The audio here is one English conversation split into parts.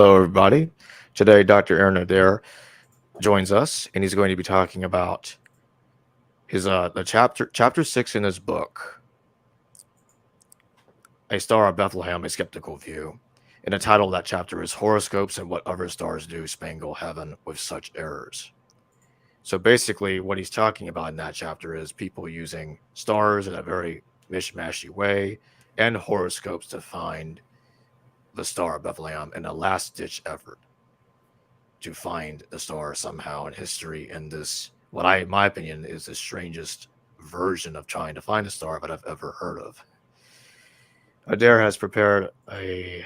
Hello, everybody. Today, Dr. Aaron Adair joins us, and he's going to be talking about his the chapter 6 in his book, A Star of Bethlehem: A Skeptical View. And the title of that chapter is Horoscopes and What Other Stars Do Spangle Heaven with Such Errors. So basically, what he's talking about in that chapter is people using stars in a very mishmashy way and horoscopes to find the Star of Bethlehem in a last-ditch effort to find the star somehow in history. And this, in my opinion, is the strangest version of trying to find a star that I've ever heard of. Adair has prepared a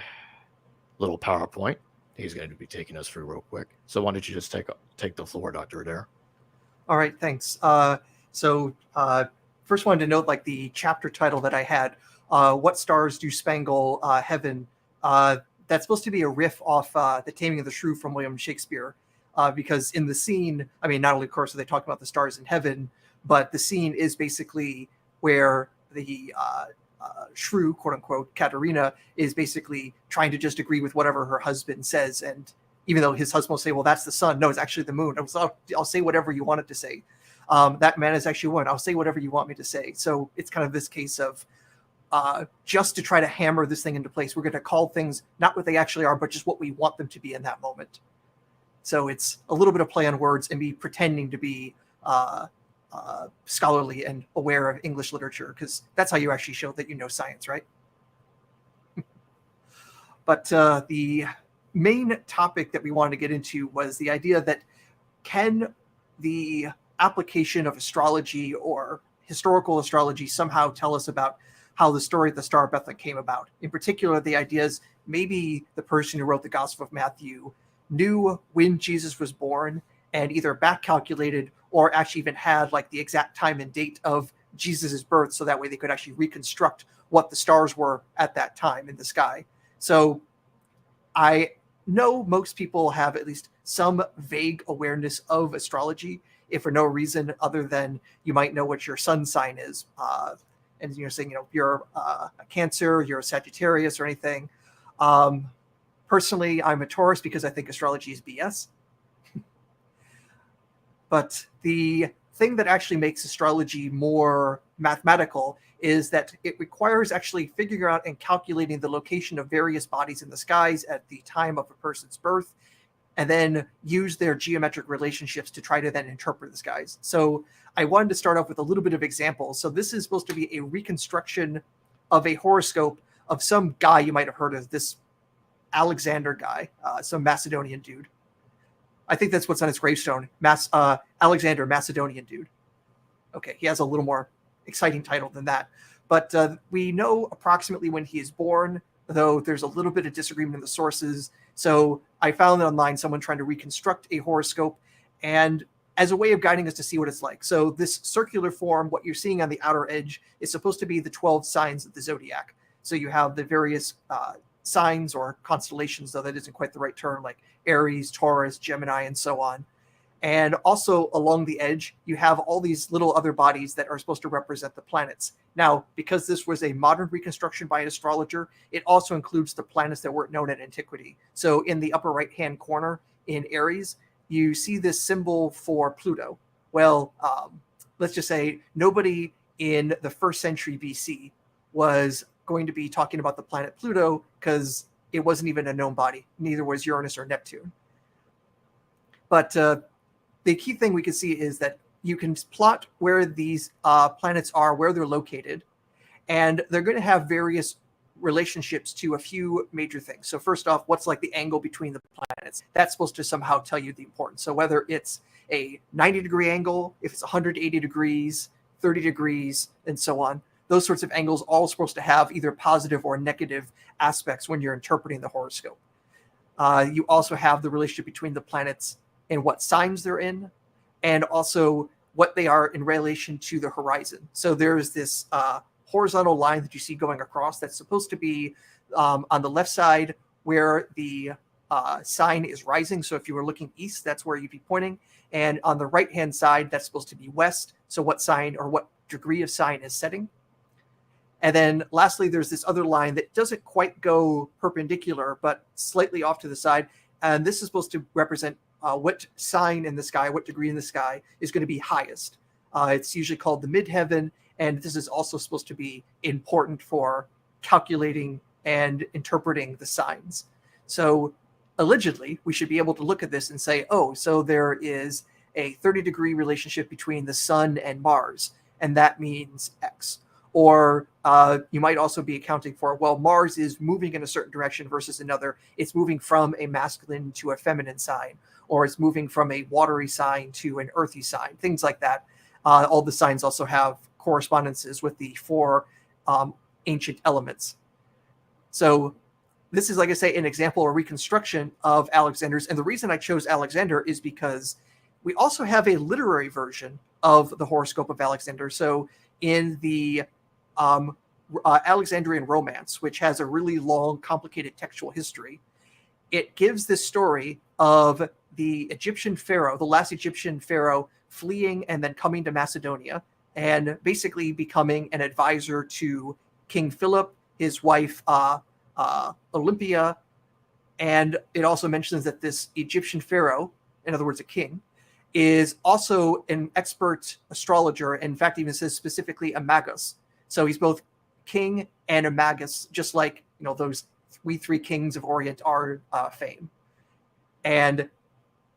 little PowerPoint. He's going to be taking us through real quick. So why don't you just take the floor, Dr. Adair? All right, thanks. First wanted to note, like the chapter title that I had, What Stars Do Spangle Heaven? That's supposed to be a riff off The Taming of the Shrew from William Shakespeare, because in the scene, I mean, not only, of course, are they talking about the stars in heaven, but the scene is basically where the shrew, quote unquote, Katerina, is basically trying to just agree with whatever her husband says. And even though his husband will say, well, that's the sun. No, it's actually the moon. I'll say whatever you want it to say. That man is actually one. I'll say whatever you want me to say. So it's kind of this case of just to try to hammer this thing into place. We're going to call things not what they actually are, but just what we want them to be in that moment. So it's a little bit of play on words and me pretending to be scholarly and aware of English literature, because that's how you actually show that you know science, right? But the main topic that we wanted to get into was the idea that can the application of astrology or historical astrology somehow tell us about how the story of the Star of Bethlehem came about. In particular, the idea is maybe the person who wrote the Gospel of Matthew knew when Jesus was born and either back calculated or actually even had like the exact time and date of Jesus's birth, so that way they could actually reconstruct what the stars were at that time in the sky. So I know most people have at least some vague awareness of astrology, if for no reason other than you might know what your sun sign is. And you're saying, you're a Cancer, you're a Sagittarius or anything. Personally, I'm a Taurus because I think astrology is BS. But the thing that actually makes astrology more mathematical is that it requires actually figuring out and calculating the location of various bodies in the skies at the time of a person's birth, and then use their geometric relationships to try to then interpret the skies. So I wanted to start off with a little bit of examples. So this is supposed to be a reconstruction of a horoscope of some guy you might have heard of, this Alexander guy, some Macedonian dude. I think that's what's on his gravestone, Alexander, Macedonian dude. Okay, he has a little more exciting title than that. But we know approximately when he is born, though there's a little bit of disagreement in the sources. So I found online someone trying to reconstruct a horoscope and as a way of guiding us to see what it's like. So this circular form, what you're seeing on the outer edge, is supposed to be the 12 signs of the zodiac. So you have the various signs or constellations, though that isn't quite the right term, like Aries, Taurus, Gemini, and so on. And also along the edge, you have all these little other bodies that are supposed to represent the planets. Now, because this was a modern reconstruction by an astrologer, it also includes the planets that weren't known in antiquity. So in the upper right-hand corner in Aries, you see this symbol for Pluto. Well, let's just say nobody in the 1st century BC was going to be talking about the planet Pluto because it wasn't even a known body. Neither was Uranus or Neptune. But the key thing we can see is that you can plot where these planets are, where they're located, and they're going to have various relationships to a few major things. So first off, what's like the angle between the planets? That's supposed to somehow tell you the importance. So whether it's a 90-degree angle, if it's 180 degrees, 30 degrees, and so on, those sorts of angles all supposed to have either positive or negative aspects when you're interpreting the horoscope. You also have the relationship between the planets and what signs they're in, and also what they are in relation to the horizon. So there's this horizontal line that you see going across that's supposed to be on the left side where the sign is rising. So if you were looking east, that's where you'd be pointing. And on the right-hand side, that's supposed to be west. So what sign or what degree of sign is setting. And then lastly, there's this other line that doesn't quite go perpendicular, but slightly off to the side. And this is supposed to represent what sign in the sky, what degree in the sky is going to be highest. It's usually called the midheaven, and this is also supposed to be important for calculating and interpreting the signs. So allegedly, we should be able to look at this and say, oh, so there is a 30-degree relationship between the sun and Mars, and that means X. Or you might also be accounting for, well, Mars is moving in a certain direction versus another. It's moving from a masculine to a feminine sign, or it's moving from a watery sign to an earthy sign, things like that. All the signs also have correspondences with the four ancient elements. So this is, like I say, an example or reconstruction of Alexander's. And the reason I chose Alexander is because we also have a literary version of the horoscope of Alexander. So in the Alexandrian romance, which has a really long, complicated textual history, it gives this story of the Egyptian pharaoh, the last Egyptian pharaoh, fleeing and then coming to Macedonia and basically becoming an advisor to King Philip, his wife Olympia. And it also mentions that this Egyptian pharaoh, in other words, a king, is also an expert astrologer. In fact, even says specifically a magus. So he's both king and a magus, just like, you know, those we three kings of Orient are fame. And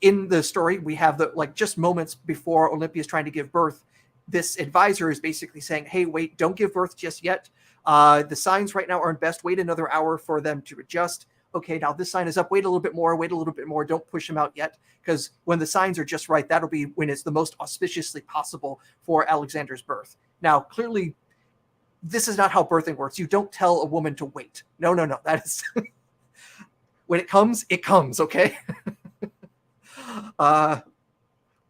in the story, we have the, like, just moments before Olympia is trying to give birth, this advisor is basically saying, hey, wait, don't give birth just yet. The signs right now aren't best. Wait another hour for them to adjust. Okay, now this sign is up. Wait a little bit more. Wait a little bit more. Don't push them out yet, because when the signs are just right, that'll be when it's the most auspiciously possible for Alexander's birth. Now, clearly, this is not how birthing works. You don't tell a woman to wait. No. That is when it comes, okay?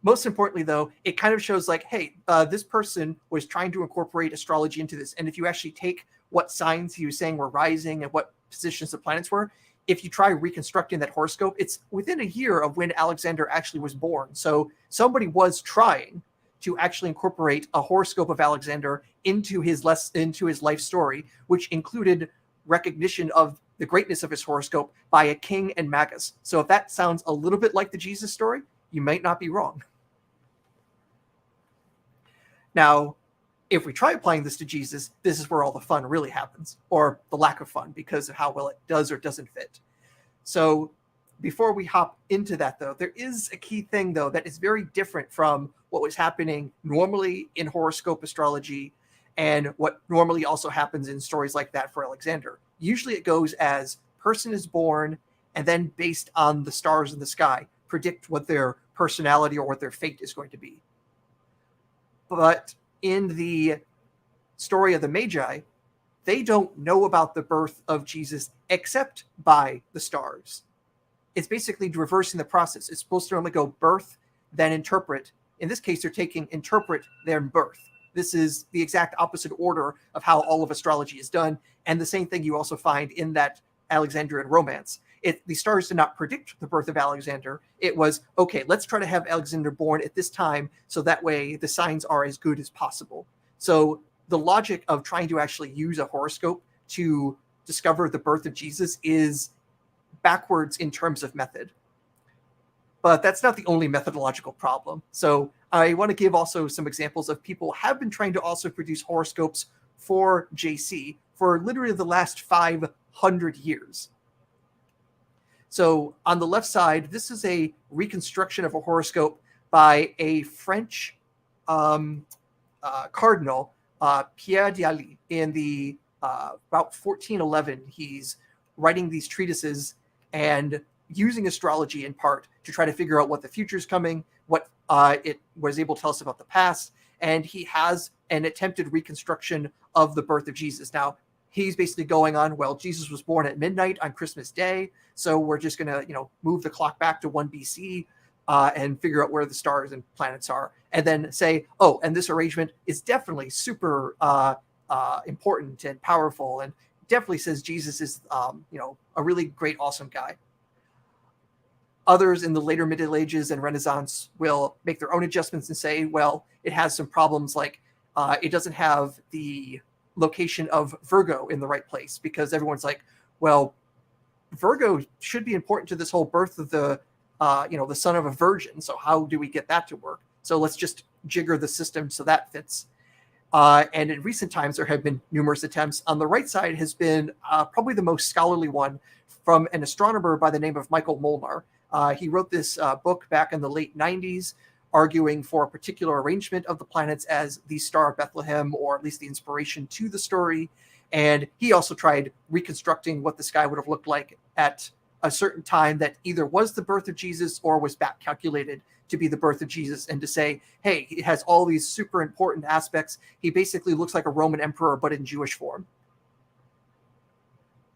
Most importantly, though, it kind of shows like, hey, this person was trying to incorporate astrology into this. And if you actually take what signs he was saying were rising and what positions the planets were, if you try reconstructing that horoscope, it's within a year of when Alexander actually was born. So somebody was trying to actually incorporate a horoscope of Alexander into his life story, which included recognition of the greatness of his horoscope by a king and magus. So if that sounds a little bit like the Jesus story, you might not be wrong. Now, if we try applying this to Jesus, this is where all the fun really happens, or the lack of fun, because of how well it does or doesn't fit. So before we hop into that, though, there is a key thing, though, that is very different from what was happening normally in horoscope astrology and what normally also happens in stories like that for Alexander. Usually it goes as person is born, and then based on the stars in the sky, predict what their personality or what their fate is going to be. But in the story of the Magi, they don't know about the birth of Jesus except by the stars. It's basically reversing the process. It's supposed to only go birth, then interpret. In this case, they're taking interpret, then birth. This is the exact opposite order of how all of astrology is done. And the same thing you also find in that Alexandrian romance. The stars did not predict the birth of Alexander. It was, okay, let's try to have Alexander born at this time, so that way the signs are as good as possible. So the logic of trying to actually use a horoscope to discover the birth of Jesus is backwards in terms of method. But that's not the only methodological problem. So I want to give also some examples of people have been trying to also produce horoscopes for JC for literally the last 500 years. So on the left side, this is a reconstruction of a horoscope by a French cardinal, Pierre d'Ailly, in the about 1411. He's writing these treatises and using astrology in part to try to figure out what the future is coming, what it was able to tell us about the past, and he has an attempted reconstruction of the birth of Jesus. Now, he's basically going on, well, Jesus was born at midnight on Christmas Day, so we're just going to, move the clock back to 1 BC and figure out where the stars and planets are, and then say, oh, and this arrangement is definitely super important and powerful, and definitely says Jesus is, a really great, awesome guy. Others in the later Middle Ages and Renaissance will make their own adjustments and say, well, it has some problems, like it doesn't have the location of Virgo in the right place, because everyone's like, well, Virgo should be important to this whole birth of the the son of a virgin. So how do we get that to work? So let's just jigger the system so that fits. And in recent times, there have been numerous attempts. On the right side has been probably the most scholarly one from an astronomer by the name of Michael Molnar. He wrote this book back in the late 90s, arguing for a particular arrangement of the planets as the Star of Bethlehem, or at least the inspiration to the story. And he also tried reconstructing what the sky would have looked like at a certain time that either was the birth of Jesus or was back calculated to be the birth of Jesus, and to say, hey, it has all these super important aspects. He basically looks like a Roman emperor, but in Jewish form.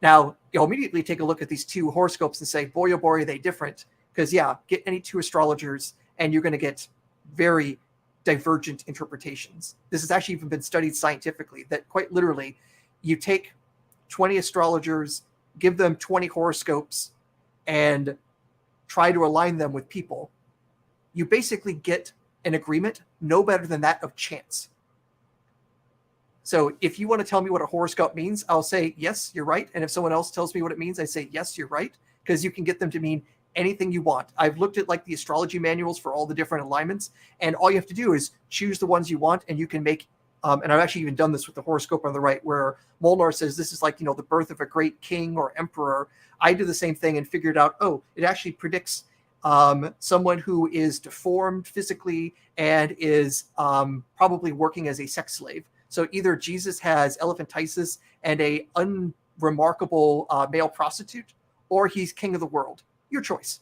Now, you'll immediately take a look at these two horoscopes and say, boy, oh boy, are they different. Because, yeah, get any two astrologers, and you're going to get very divergent interpretations. This has actually even been studied scientifically, that quite literally, you take 20 astrologers, give them 20 horoscopes, and try to align them with people. You basically get an agreement no better than that of chance. So if you want to tell me what a horoscope means, I'll say, yes, you're right. And if someone else tells me what it means, I say, yes, you're right. Because you can get them to mean anything you want. I've looked at like the astrology manuals for all the different alignments, and all you have to do is choose the ones you want, and you can make, and I've actually even done this with the horoscope on the right, where Molnar says this is like, the birth of a great king or emperor. I did the same thing and figured out, oh, it actually predicts someone who is deformed physically and is probably working as a sex slave. So either Jesus has elephantiasis and a unremarkable male prostitute, or he's king of the world. Your choice.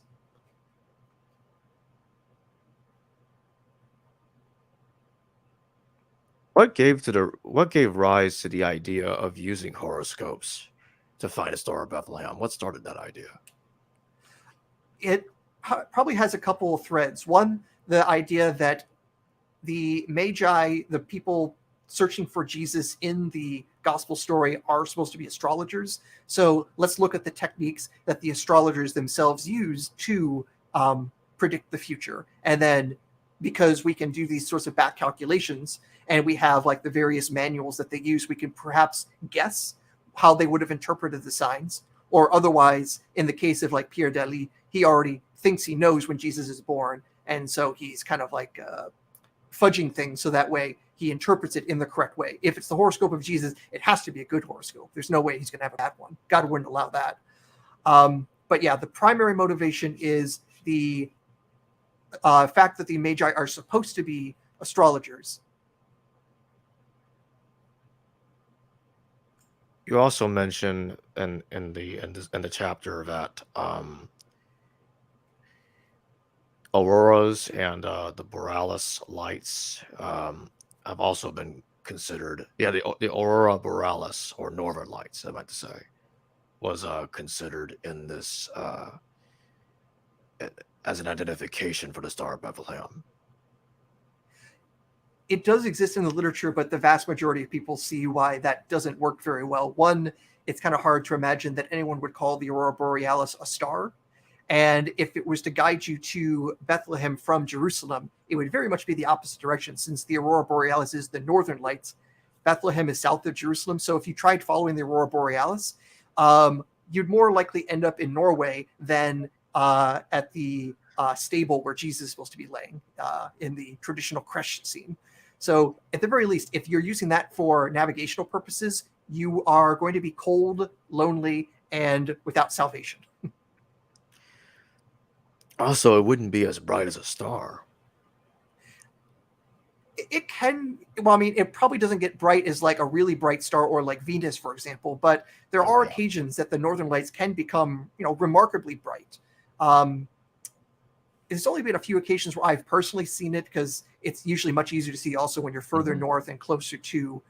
What gave rise to the idea of using horoscopes to find a Star of Bethlehem? What started that idea? It probably has a couple of threads. One, the idea that the Magi, the people searching for Jesus in the gospel story, are supposed to be astrologers. So let's look at the techniques that the astrologers themselves use to predict the future. And then, because we can do these sorts of back calculations, and we have like the various manuals that they use, we can perhaps guess how they would have interpreted the signs. Or otherwise, in the case of like Pierre Daly, he already thinks he knows when Jesus is born. And so he's kind of like fudging things so that way he interprets it in the correct way. If it's the horoscope of Jesus, it has to be a good horoscope. There's no way he's going to have a bad one. God wouldn't allow that. But yeah, the primary motivation is the fact that the Magi are supposed to be astrologers. You also mentioned in the chapter that auroras and the borealis lights have also been considered. Yeah, the aurora borealis, or northern lights, I meant to say, was considered in this as an identification for the Star of Bethlehem. It does exist in the literature, but the vast majority of people see why that doesn't work very well. One, it's kind of hard to imagine that anyone would call the aurora borealis a star. And if it was to guide you to Bethlehem from Jerusalem, it would very much be the opposite direction, since the aurora borealis is the northern lights. Bethlehem is south of Jerusalem. So if you tried following the aurora borealis, you'd more likely end up in Norway than at the stable where Jesus is supposed to be laying in the traditional creche scene. So at the very least, if you're using that for navigational purposes, you are going to be cold, lonely, and without salvation. Also, it wouldn't be as bright as a star. It can, well, I mean, it probably doesn't get bright as like a really bright star or like Venus, for example, but there are occasions that the northern lights can become, remarkably bright. There's only been a few occasions where I've personally seen it, because it's usually much easier to see also when you're further north and closer to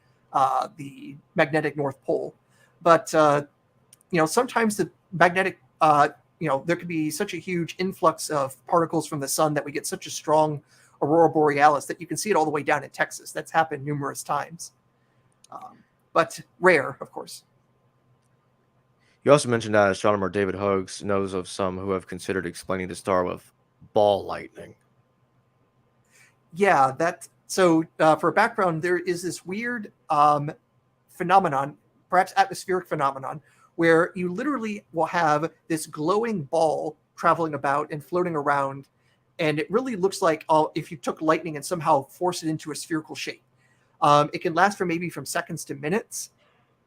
the magnetic North Pole. But, sometimes the magnetic, there could be such a huge influx of particles from the sun that we get such a strong aurora borealis that you can see it all the way down in Texas. That's happened numerous times. But rare, of course. You also mentioned that astronomer David Hughes knows of some who have considered explaining the star with ball lightning. Yeah, so for background, there is this weird phenomenon, perhaps atmospheric phenomenon, where you literally will have this glowing ball traveling about and floating around, and it really looks like if you took lightning and somehow forced it into a spherical shape. It can last for maybe from seconds to minutes,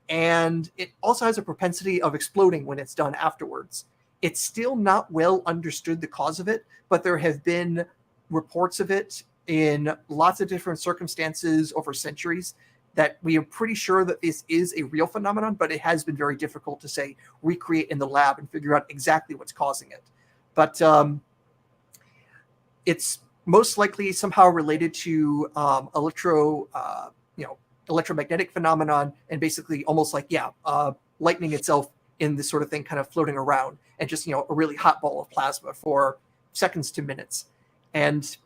and it also has a propensity of exploding when it's done afterwards. It's still not well understood the cause of it, but there have been reports of it in lots of different circumstances over centuries that we are pretty sure that this is a real phenomenon, but it has been very difficult to, say, recreate in the lab and figure out exactly what's causing it. But it's most likely somehow related to electromagnetic phenomenon, and basically almost like, lightning itself in this sort of thing kind of floating around, and just, a really hot ball of plasma for seconds to minutes. And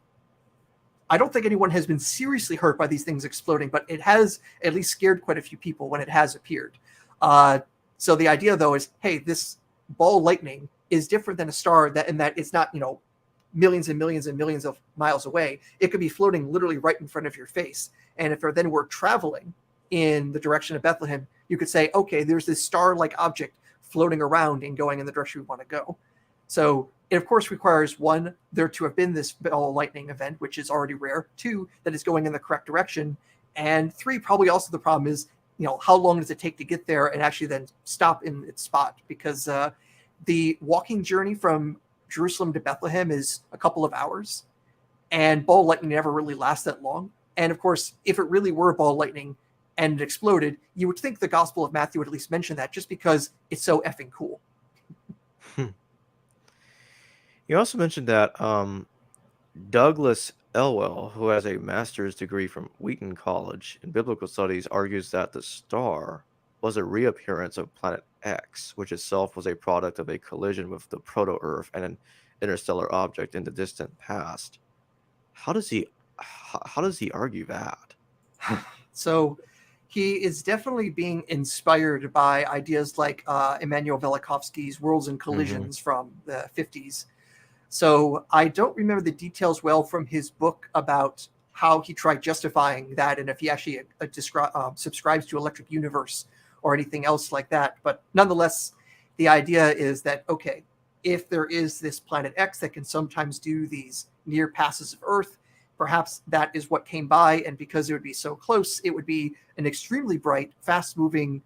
I don't think anyone has been seriously hurt by these things exploding, but it has at least scared quite a few people when it has appeared. So the idea, though, is, hey, this ball lightning is different than a star in that it's not, millions and millions and millions of miles away. It could be floating literally right in front of your face. And if it then were traveling in the direction of Bethlehem, you could say, okay, there's this star-like object floating around and going in the direction we want to go. So it, of course, requires, one, there to have been this ball lightning event, which is already rare. Two, that it's going in the correct direction. And three, probably also the problem is, how long does it take to get there and actually then stop in its spot? Because the walking journey from Jerusalem to Bethlehem is a couple of hours, and ball lightning never really lasts that long. And of course, if it really were ball lightning and it exploded, you would think the Gospel of Matthew would at least mention that, just because it's so effing cool. You also mentioned that Douglas Elwell, who has a master's degree from Wheaton College in biblical studies, argues that the star was a reappearance of planet X, which itself was a product of a collision with the proto-Earth and an interstellar object in the distant past. How does he argue that? So he is definitely being inspired by ideas like Immanuel Velikovsky's Worlds and Collisions from the 50s. So I don't remember the details well from his book about how he tried justifying that, and if he actually subscribes to Electric Universe or anything else like that. But nonetheless, the idea is that, okay, if there is this planet X that can sometimes do these near passes of Earth, perhaps that is what came by, and because it would be so close, it would be an extremely bright, fast-moving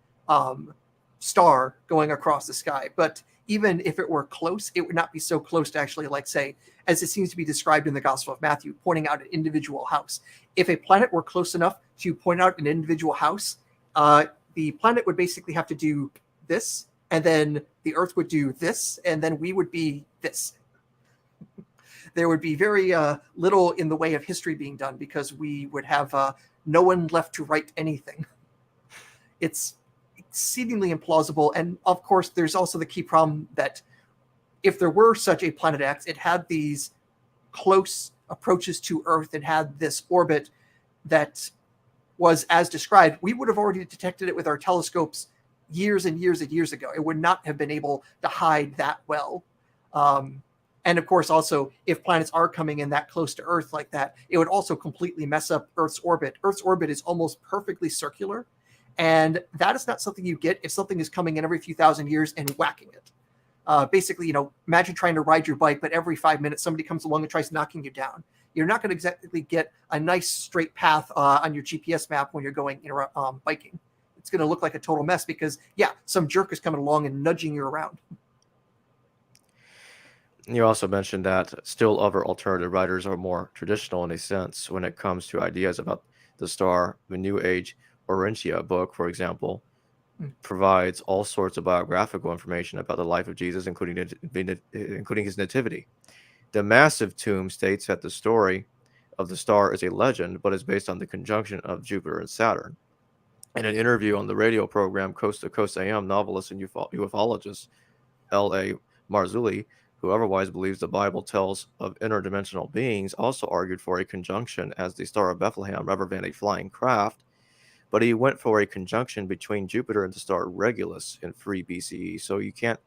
star going across the sky. But even if it were close, it would not be so close to actually, like, say, as it seems to be described in the Gospel of Matthew, pointing out an individual house. If a planet were close enough to point out an individual house, the planet would basically have to do this, and then the Earth would do this, and then we would be this. There would be very little in the way of history being done, because we would have no one left to write anything. It's exceedingly implausible. And of course, there's also the key problem that if there were such a planet X, it had these close approaches to Earth and had this orbit that was as described. We would have already detected it with our telescopes years and years and years ago. It would not have been able to hide that well. And of course, also, if planets are coming in that close to Earth like that, it would also completely mess up Earth's orbit. Earth's orbit is almost perfectly circular. And that is not something you get if something is coming in every few thousand years and whacking it. Basically, imagine trying to ride your bike, but every 5 minutes somebody comes along and tries knocking you down. You're not going to exactly get a nice straight path on your GPS map when you're going biking. It's going to look like a total mess because, some jerk is coming along and nudging you around. You also mentioned that still other alternative writers are more traditional in a sense when it comes to ideas about the star. The New Age Orentia book, for example, provides all sorts of biographical information about the life of Jesus, including his nativity. The Massive Tomb states that the story of the star is a legend, but is based on the conjunction of Jupiter and Saturn. In an interview on the radio program Coast to Coast AM, novelist and ufologist L.A. Marzulli, who otherwise believes the Bible tells of interdimensional beings, also argued for a conjunction as the Star of Bethlehem rather than a flying craft, but he went for a conjunction between Jupiter and the star Regulus in 3 BCE, so you can't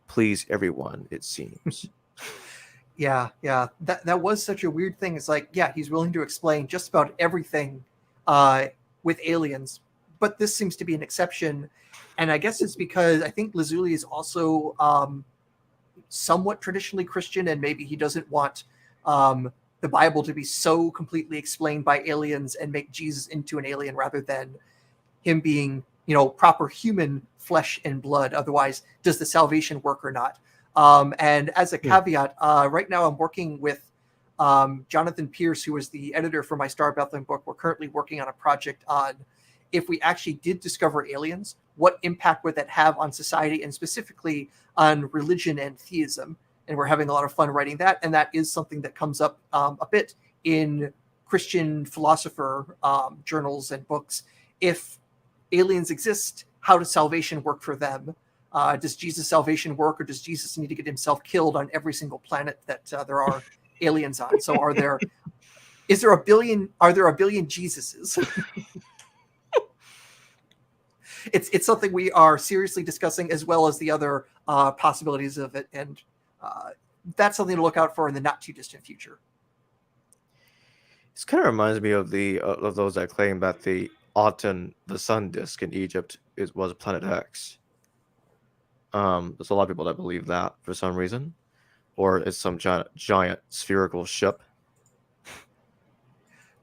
please everyone, it seems. Yeah. That was such a weird thing. It's like, he's willing to explain just about everything with aliens, but this seems to be an exception. And I guess it's because I think Lazuli is also somewhat traditionally Christian, and maybe he doesn't want the Bible to be so completely explained by aliens and make Jesus into an alien rather than him being, proper human flesh and blood. Otherwise, does the salvation work or not? And as a caveat, right now I'm working with Jonathan Pierce, who was the editor for my Star Bethlehem book. We're currently working on a project on if we actually did discover aliens, what impact would that have on society and specifically on religion and theism? And we're having a lot of fun writing that. And that is something that comes up a bit in Christian philosopher journals and books. If aliens exist, how does salvation work for them? Does Jesus' salvation work, or does Jesus need to get himself killed on every single planet that there are aliens on? So are there a billion Jesuses? It's something we are seriously discussing, as well as the other possibilities of it, and that's something to look out for in the not too distant future. This kind of reminds me of of those that claim that the sun disk in Egypt was Planet X. There's a lot of people that believe that for some reason, or it's some giant spherical ship.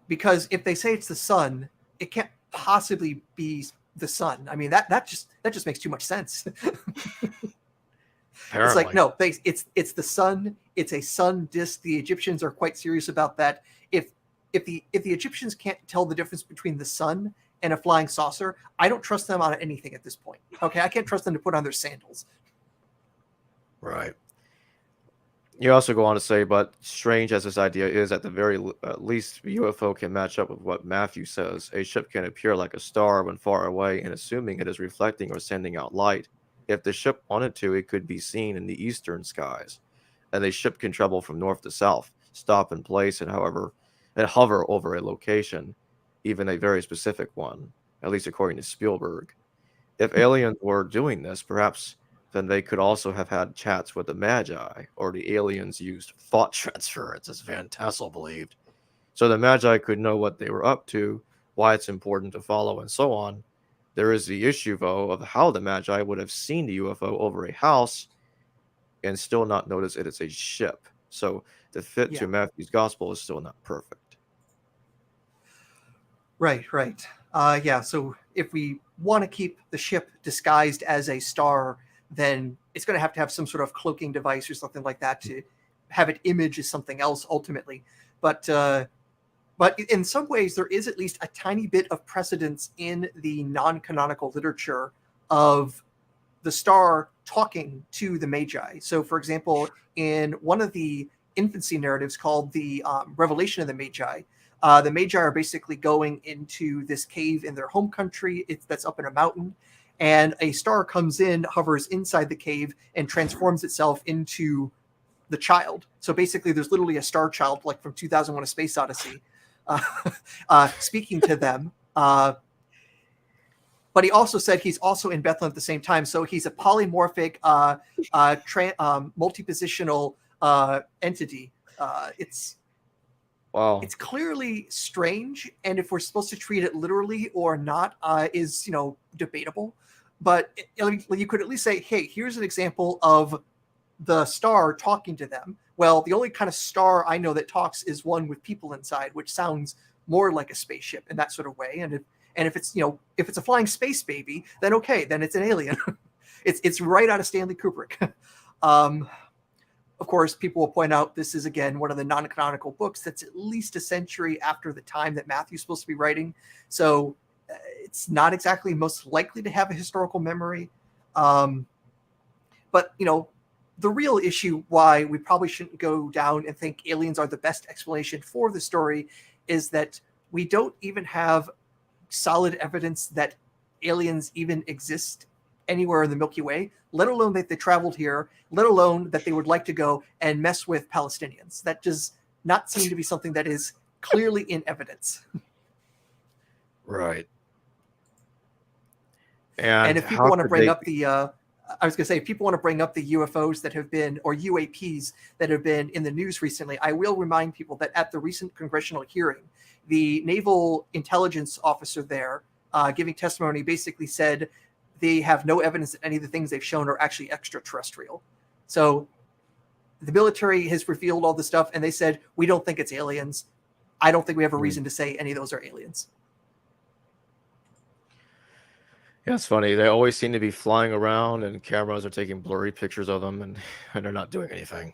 Because if they say it's the sun, it can't possibly be the sun. I mean, that just makes too much sense. It's like, no, it's the sun. It's a sun disk. The Egyptians are quite serious about that. If the Egyptians can't tell the difference between the sun and a flying saucer, I don't trust them on anything at this point. Okay, I can't trust them to put on their sandals. Right. You also go on to say, but strange as this idea is, at the very least, the UFO can match up with what Matthew says. A ship can appear like a star when far away, and assuming it is reflecting or sending out light. If the ship wanted to, it could be seen in the eastern skies. And a ship can travel from north to south, stop in place, and hover over a location, even a very specific one, at least according to Spielberg. If aliens were doing this, perhaps then they could also have had chats with the Magi, or the aliens used thought transference, as Van Tassel believed. So the Magi could know what they were up to, why it's important to follow, and so on. There is the issue, though, of how the Magi would have seen the UFO over a house and still not notice it is a ship. So the fit to Matthew's gospel is still not perfect. Right. So if we want to keep the ship disguised as a star, then it's going to have some sort of cloaking device or something like that to have it image as something else ultimately. But in some ways, there is at least a tiny bit of precedence in the non-canonical literature of the star talking to the Magi. So, for example, in one of the infancy narratives called the Revelation of the Magi are basically going into this cave in their home country that's up in a mountain, and a star comes in, hovers inside the cave, and transforms itself into the child. So basically, there's literally a star child, like from 2001: A Space Odyssey, speaking to them. But he also said he's also in Bethlehem at the same time. So he's a polymorphic, multi-positional entity. Wow. It's clearly strange, and if we're supposed to treat it literally or not is debatable. But you could at least say, hey, here's an example of the star talking to them. Well, the only kind of star I know that talks is one with people inside, which sounds more like a spaceship in that sort of way. And if it's if it's a flying space baby, then okay, then it's an alien. it's right out of Stanley Kubrick. Of course, people will point out this is, again, one of the non-canonical books that's at least a century after the time that Matthew's supposed to be writing. So it's not exactly most likely to have a historical memory. But, the real issue why we probably shouldn't go down and think aliens are the best explanation for the story is that we don't even have solid evidence that aliens even exist anywhere in the Milky Way, let alone that they traveled here, let alone that they would like to go and mess with Palestinians. That does not seem to be something that is clearly in evidence. Right. And if people want to bring up the if people want to bring up the UFOs that have been, or UAPs that have been in the news recently, I will remind people that at the recent congressional hearing, the naval intelligence officer there giving testimony, basically said they have no evidence that any of the things they've shown are actually extraterrestrial. So the military has revealed all this stuff, and they said, we don't think it's aliens. I don't think we have a reason to say any of those are aliens. Yeah, it's funny. They always seem to be flying around, and cameras are taking blurry pictures of them, and they're not doing anything.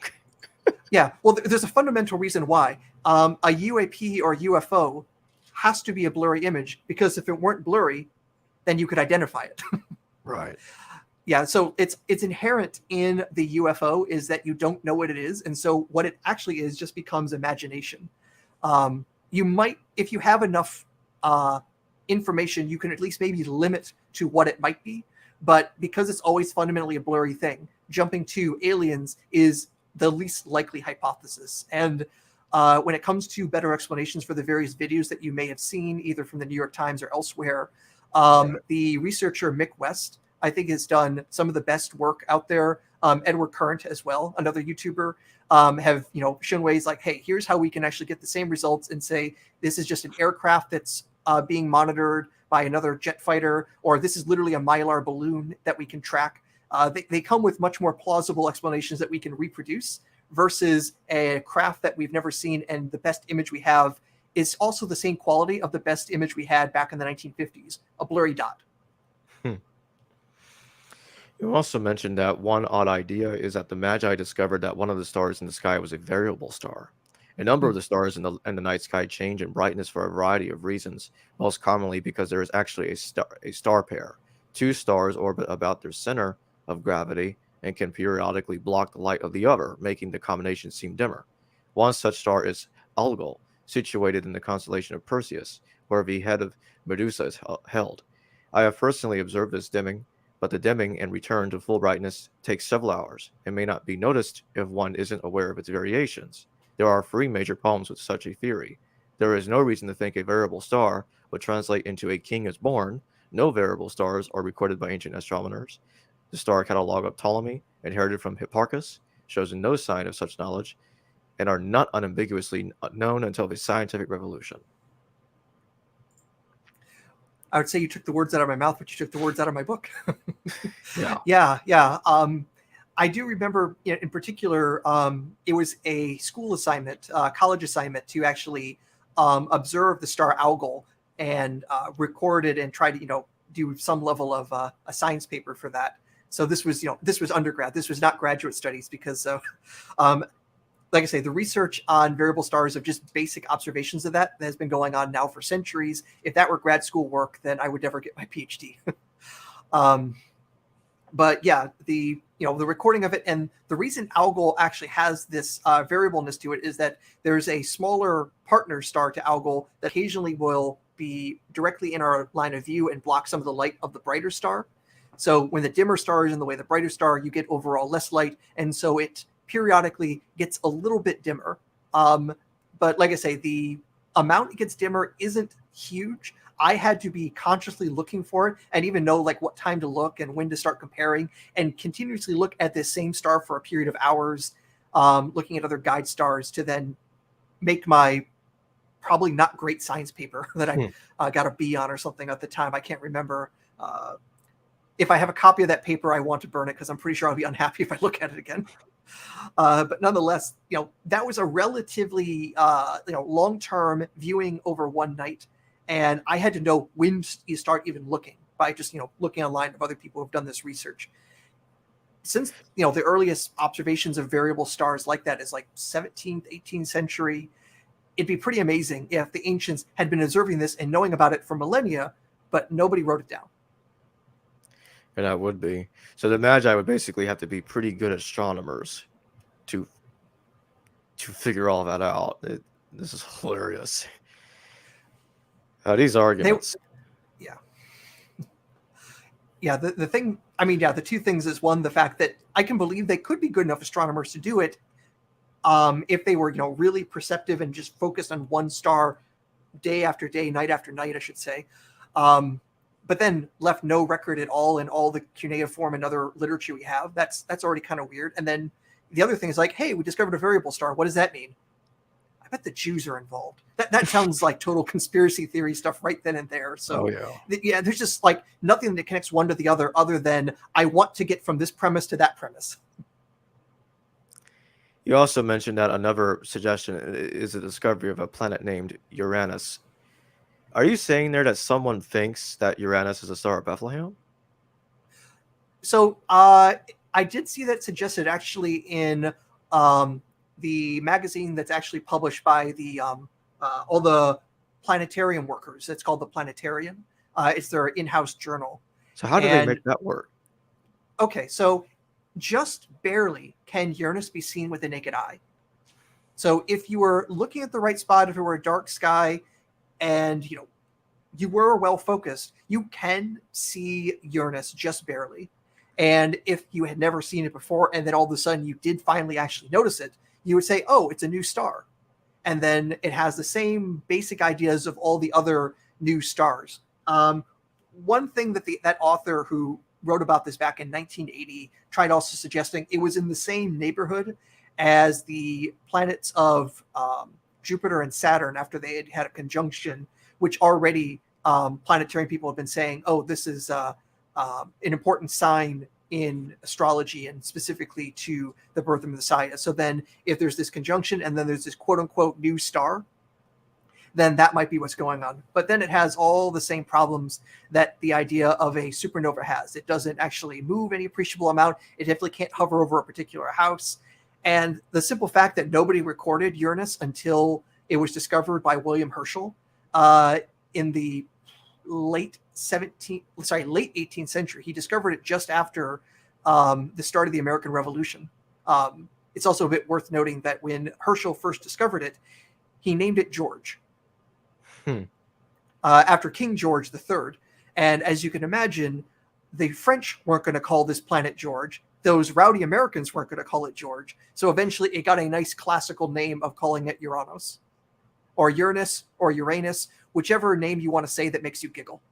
Yeah, well, there's a fundamental reason why. A UAP or UFO has to be a blurry image, because if it weren't blurry, then you could identify it. Right. Yeah, so it's inherent in the UFO is that you don't know what it is, and so what it actually is just becomes imagination. You might, if you have enough information, you can at least maybe limit to what it might be, but because it's always fundamentally a blurry thing, jumping to aliens is the least likely hypothesis. And when it comes to better explanations for the various videos that you may have seen, either from the New York Times or elsewhere, the researcher Mick West, I think, has done some of the best work out there. Edward Current as well, another YouTuber, have shown ways like, hey, here's how we can actually get the same results and say this is just an aircraft that's being monitored by another jet fighter, or this is literally a Mylar balloon that we can track. They come with much more plausible explanations that we can reproduce versus a craft that we've never seen, and the best image we have is also the same quality of the best image we had back in the 1950s, a blurry dot. You also mentioned that one odd idea is that the Magi discovered that one of the stars in the sky was a variable star. A number of the stars in the night sky change in brightness for a variety of reasons, most commonly because there is actually a star pair. Two stars orbit about their center of gravity and can periodically block the light of the other, making the combination seem dimmer. One such star is Algol, situated in the constellation of Perseus, where the head of Medusa is held. I have personally observed this dimming, but the dimming and return to full brightness takes several hours and may not be noticed if one isn't aware of its variations. There are three major problems with such a theory. There is no reason to think a variable star would translate into a king is born. No variable stars are recorded by ancient astronomers. The star catalog of Ptolemy, inherited from Hipparchus, shows no sign of such knowledge and are not unambiguously known until the scientific revolution. I would say you took the words out of my mouth, but you took the words out of my book. Yeah. Yeah. I do remember, in particular, it was a school assignment, college assignment, to actually observe the star Algol and record it and try to, do some level of a science paper for that. So this was undergrad. This was not graduate studies, because like I say, the research on variable stars of just basic observations of that has been going on now for centuries. If that were grad school work, then I would never get my PhD. But yeah, the recording of it, and the reason Algol actually has this variableness to it is that there's a smaller partner star to Algol that occasionally will be directly in our line of view and block some of the light of the brighter star. So when the dimmer star is in the way of the brighter star, you get overall less light, and so it periodically gets a little bit dimmer. But like I say, the amount it gets dimmer isn't huge. I had to be consciously looking for it and even know like what time to look and when to start comparing, and continuously look at this same star for a period of hours, looking at other guide stars to then make my probably not great science paper that I got a B on or something at the time. I can't remember. If I have a copy of that paper, I want to burn it because I'm pretty sure I'll be unhappy if I look at it again. But nonetheless, that was a relatively long-term viewing over one night, and I had to know when you start even looking by just looking online of other people who've done this research. Since the earliest observations of variable stars like that is like 17th, 18th century, it'd be pretty amazing if the ancients had been observing this and knowing about it for millennia, but nobody wrote it down. And that would be. So the Magi would basically have to be pretty good astronomers to figure all that out. This is hilarious. These arguments. The thing, the two things is, one, the fact that I can believe they could be good enough astronomers to do it if they were, really perceptive and just focused on one star day after day, night after night, I should say. But then left no record at all in all the cuneiform and other literature we have. That's already kind of weird. And then the other thing is like, hey, we discovered a variable star. What does that mean? I bet the Jews are involved. that sounds like total conspiracy theory stuff right then and there. So Oh yeah. yeah, there's just like nothing that connects one to the other than I want to get from this premise to that premise. You also mentioned that another suggestion is the discovery of a planet named Uranus. Are you saying there that someone thinks that Uranus is a star of Bethlehem? So I did see that suggested actually in the magazine that's actually published by the all the planetarium workers. It's called the Planetarium. It's their in-house journal. So how do they make And that work? okay, so just barely can Uranus be seen with the naked eye. So if you were looking at the right spot, if it were a dark sky, and you were well focused, you can see Uranus just barely. And if you had never seen it before, and then all of a sudden you did finally actually notice it, you would say, "Oh, it's a new star." And then it has the same basic ideas of all the other new stars. One thing that that author who wrote about this back in 1980 tried also suggesting it was in the same neighborhood as the planets of Jupiter and Saturn after they had a conjunction, which already planetarian people have been saying, "Oh, this is an important sign in astrology and specifically to the birth of the Messiah." So then if there's this conjunction and then there's this quote unquote new star, then that might be what's going on. But then it has all the same problems that the idea of a supernova has. It doesn't actually move any appreciable amount. It definitely can't hover over a particular house. And the simple fact that nobody recorded Uranus until it was discovered by William Herschel in the late 18th century. He discovered it just after the start of the American Revolution. It's also a bit worth noting that when Herschel first discovered it, he named it George. After King George III. And as you can imagine, the French weren't going to call this planet George. Those rowdy Americans weren't going to call it George. So eventually it got a nice classical name of calling it Uranus or Uranus or Uranus, whichever name you want to say that makes you giggle.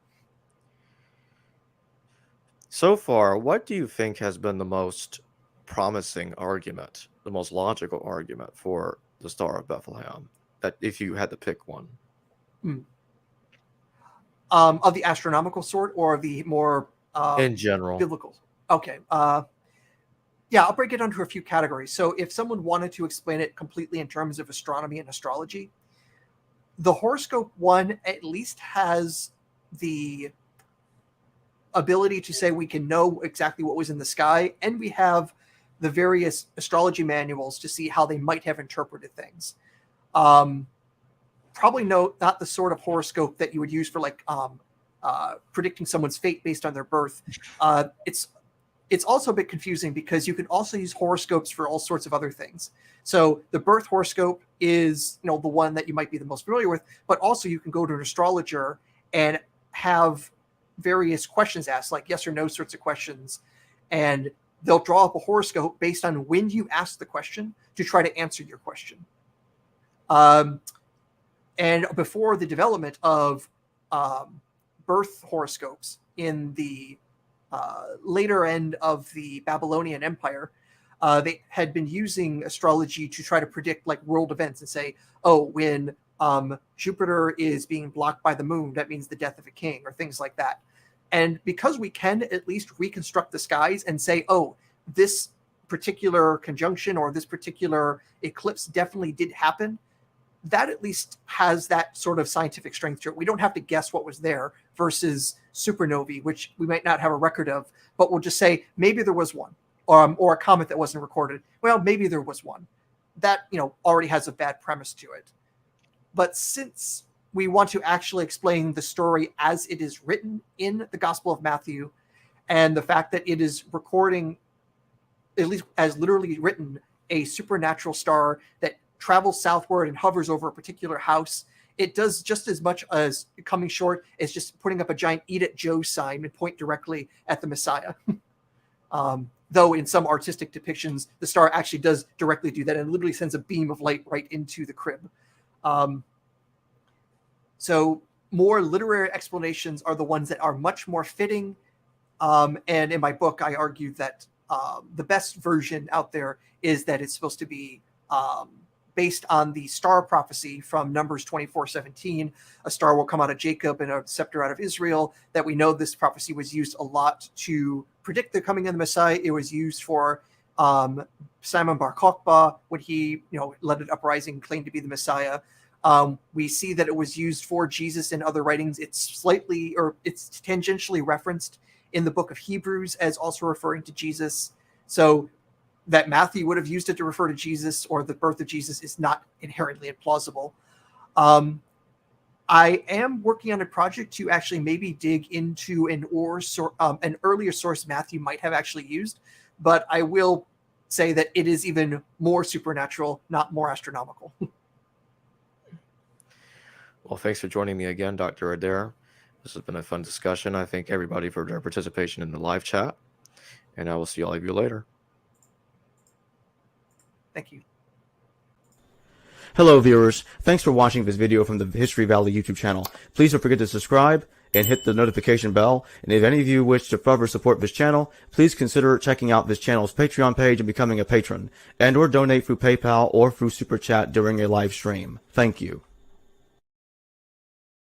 So far, what do you think has been the most promising argument, the most logical argument for the Star of Bethlehem? That if you had to pick one. Of the astronomical sort or the more In general. biblical? Okay. Yeah, I'll break it down to a few categories. So if someone wanted to explain it completely in terms of astronomy and astrology, the horoscope one at least has the ability to say we can know exactly what was in the sky, and we have the various astrology manuals to see how they might have interpreted things. Probably not the sort of horoscope that you would use for like predicting someone's fate based on their birth. It's also a bit confusing because you can also use horoscopes for all sorts of other things. So the birth horoscope is the one that you might be the most familiar with, but also you can go to an astrologer and have various questions asked, like yes or no sorts of questions, and they'll draw up a horoscope based on when you ask the question to try to answer your question. And before the development of birth horoscopes in the later end of the Babylonian Empire, they had been using astrology to try to predict like world events and say, oh, when Jupiter is being blocked by the moon, that means the death of a king or things like that. And because we can at least reconstruct the skies and say, oh, this particular conjunction or this particular eclipse definitely did happen, that at least has that sort of scientific strength to it. We don't have to guess what was there versus supernovae, which we might not have a record of, but we'll just say maybe there was one, or a comet that wasn't recorded. Well, maybe there was one. That already has a bad premise to it. But since we want to actually explain the story as it is written in the Gospel of Matthew, and the fact that it is recording, at least as literally written, a supernatural star that travels southward and hovers over a particular house, it does just as much as coming short as just putting up a giant "Eat it, Joe" sign and point directly at the Messiah. Though in some artistic depictions, the star actually does directly do that and literally sends a beam of light right into the crib. So more literary explanations are the ones that are much more fitting. And in my book, I argued that the best version out there is that it's supposed to be based on the star prophecy from Numbers 24:17. A star will come out of Jacob and a scepter out of Israel. That we know this prophecy was used a lot to predict the coming of the Messiah. It was used for Simon Bar Kokhba when he led an uprising, claimed to be the Messiah. We see that it was used for Jesus in other writings. It's tangentially referenced in the book of Hebrews as also referring to Jesus. So that Matthew would have used it to refer to Jesus or the birth of Jesus is not inherently implausible. I am working on a project to actually maybe dig into an earlier source Matthew might have actually used, but I will say that it is even more supernatural, not more astronomical. Well, thanks for joining me again, Dr. Adair. This has been a fun discussion. I thank everybody for their participation in the live chat, and I will see all of you later. Thank you. Hello viewers, thanks for watching this video from the History Valley YouTube channel. Please don't forget to subscribe and hit the notification bell. And if any of you wish to further support this channel, please consider checking out this channel's Patreon page and becoming a patron, and or donate through PayPal or through Super Chat during a live stream. Thank you.